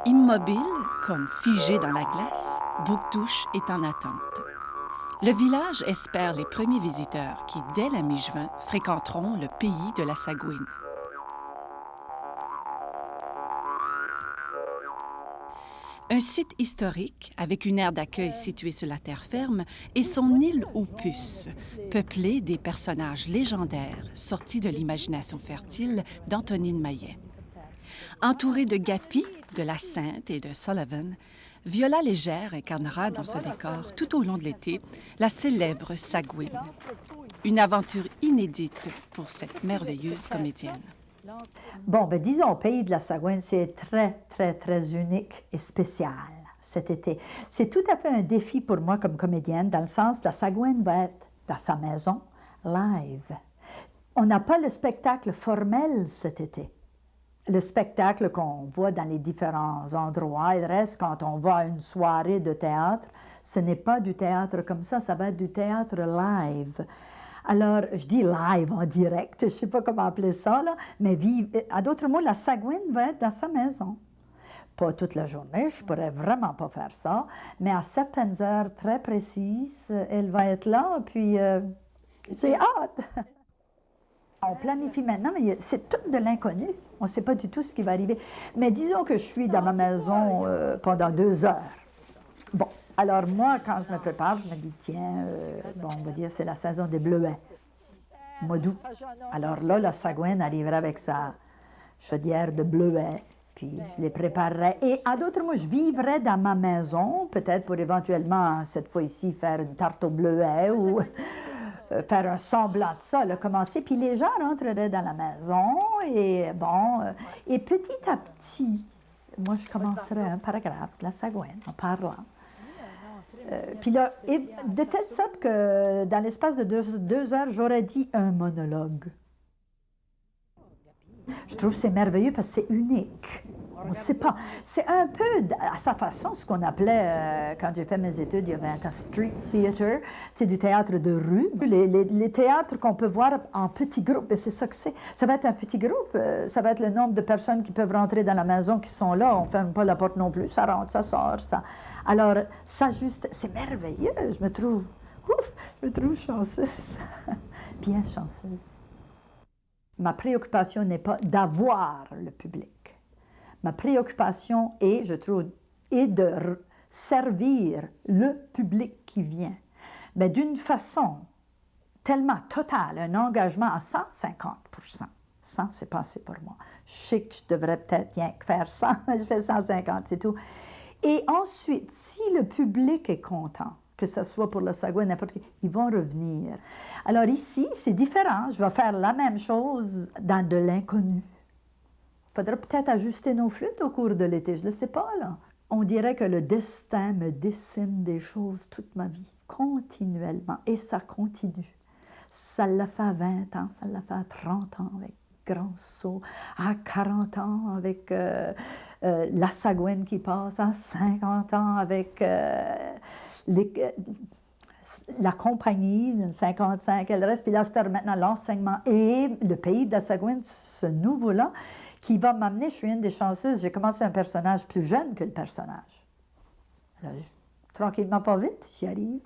Immobile, comme figé dans la glace, Bouctouche est en attente. Le village espère les premiers visiteurs qui, dès la mi-juin, fréquenteront le pays de la Sagouine. Un site historique, avec une aire d'accueil située sur la terre ferme, et son île aux puces, peuplée des personnages légendaires sortis de l'imagination fertile d'Antonine Maillet. Entourée de Gapi, de la Sainte et de Sullivan, Viola Légère incarnera dans ce décor, tout au long de l'été, la célèbre Sagouine. Une aventure inédite pour cette merveilleuse comédienne. Bon, ben disons, au pays de la Sagouine, c'est très, très, très unique et spécial cet été. C'est tout à fait un défi pour moi comme comédienne, dans le sens que la Sagouine va être dans sa maison, live. On n'a pas le spectacle formel cet été. Le spectacle qu'on voit dans les différents endroits, il reste quand on va à une soirée de théâtre, ce n'est pas du théâtre comme ça va être du théâtre live. Alors, je dis live, en direct, je ne sais pas comment appeler ça, là, mais vive. À d'autres mots, la Sagouine va être dans sa maison. Pas toute la journée, je ne pourrais vraiment pas faire ça, mais à certaines heures très précises, elle va être là, puis c'est hâte. On planifie maintenant, mais c'est tout de l'inconnu. On ne sait pas du tout ce qui va arriver. Mais disons que je suis dans ma maison pendant 2 heures. Bon, alors moi, quand je me prépare, je me dis, tiens, bon, on va dire c'est la saison des bleuets, mois d'août. Alors là, la Sagouine arrivera avec sa chaudière de bleuets, puis je les préparerai. Et à d'autres mots, je vivrai dans ma maison, peut-être pour éventuellement, cette fois-ci, faire une tarte aux bleuets ou faire un semblant de ça, là, commencer. Puis les gens rentreraient dans la maison et bon, et petit à petit, moi, je commencerai un paragraphe de la Sagouine en parlant. Puis là, de telle sorte que dans l'espace de 2 heures, j'aurais dit un monologue. Je trouve que c'est merveilleux parce que c'est unique. On ne sait pas. C'est un peu, à sa façon, ce qu'on appelait, quand j'ai fait mes études, il y avait un street theater, c'est du théâtre de rue. Les théâtres qu'on peut voir en petits groupes, et c'est ça que c'est. Ça va être un petit groupe, ça va être le nombre de personnes qui peuvent rentrer dans la maison qui sont là. On ne ferme pas la porte non plus, ça rentre, ça sort, ça. Alors, ça juste, c'est merveilleux, je me trouve chanceuse, bien chanceuse. Ma préoccupation n'est pas d'avoir le public. Ma préoccupation est, je trouve, est de servir le public qui vient, mais d'une façon tellement totale, un engagement à 150%. 100, c'est pas assez pour moi. Je sais que je devrais peut-être rien que faire 100, mais je fais 150, c'est tout. Et ensuite, si le public est content, que ce soit pour le Sagouine, n'importe qui, ils vont revenir. Alors ici, c'est différent. Je vais faire la même chose dans de l'inconnu. Il faudra peut-être ajuster nos flûtes au cours de l'été, je ne le sais pas, là. On dirait que le destin me dessine des choses toute ma vie, continuellement, et ça continue. Ça l'a fait à 20 ans, ça l'a fait à 30 ans avec Grand Saut, à 40 ans avec la Sagouine qui passe, à 50 ans avec la compagnie, 55, elle reste, puis là, c'est maintenant l'enseignement et le pays de la Sagouine, ce nouveau-là, qui va m'amener, je suis une des chanceuses, j'ai commencé un personnage plus jeune que le personnage. Alors, tranquillement, pas vite, j'y arrive.